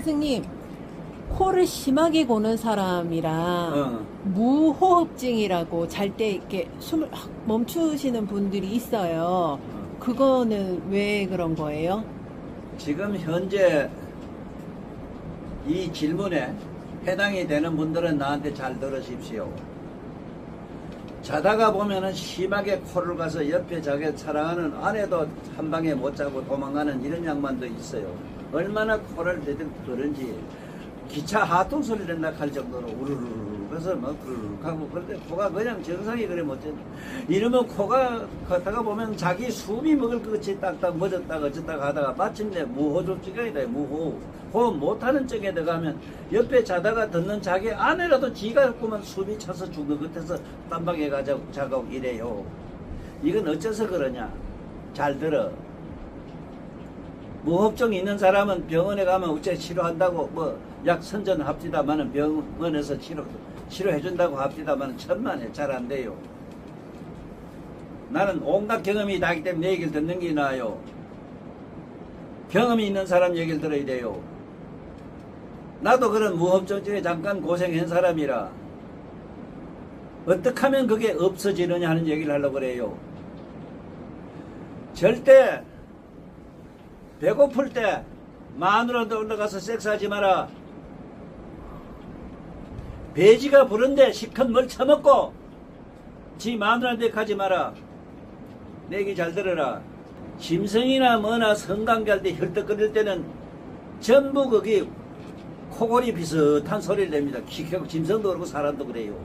스승님, 코를 심하게 고는 사람이랑 무호흡증이라고 잘 때 이렇게 숨을 확 멈추시는 분들이 있어요. 그거는 왜 그런 거예요? 지금 현재 이 질문에 해당이 되는 분들은 나한테 잘 들으십시오. 자다가 보면은 심하게 코를 가서 옆에 자기 사랑하는 아내도 한 방에 못 자고 도망가는 이런 양반도 있어요. 얼마나 코를 대든 그런지 기차 하통 소리 낸다 할 정도로 우르르르 그래서 막 그르륵 하고. 그런데 코가 그냥 정상이 그래 못해. 이러면 코가 걷다가 보면 자기 숨이 먹을 것 같이 딱딱 멎었다가 어쩌다가 하다가 마침내 무호흡증이다. 무호흡. 호흡 못하는 쪽에 들어가면 옆에 자다가 듣는 자기 아내라도 지가 했구만 숨이 차서 죽는 것 같아서 딴방에 자고 이래요. 이건 어째서 그러냐. 잘 들어. 무호흡증 있는 사람은 병원에 가면 어째 치료한다고 뭐 약 선전합디다마는 병원에서 치료해준다고 합디다마는 천만에 잘 안 돼요. 나는 온갖 경험이 다기 때문에 내 얘기를 듣는 게 나아요. 경험이 있는 사람 얘기를 들어야 돼요. 나도 그런 무호흡증 중에 잠깐 고생한 사람이라 어떻게 하면 그게 없어지느냐 하는 얘기를 하려고 그래요. 절대 배고플 때 마누라한테 올라가서 섹스하지 마라. 배지가 부른데 시큰 뭘 처먹고 지 마누라한테 가지 마라. 내 얘기 잘 들어라. 짐승이나 뭐나 성관계할 때 혈떡거릴 때는 전부 거기 코골이 비슷한 소리를 냅니다. 짐승도 그렇고 사람도 그래요.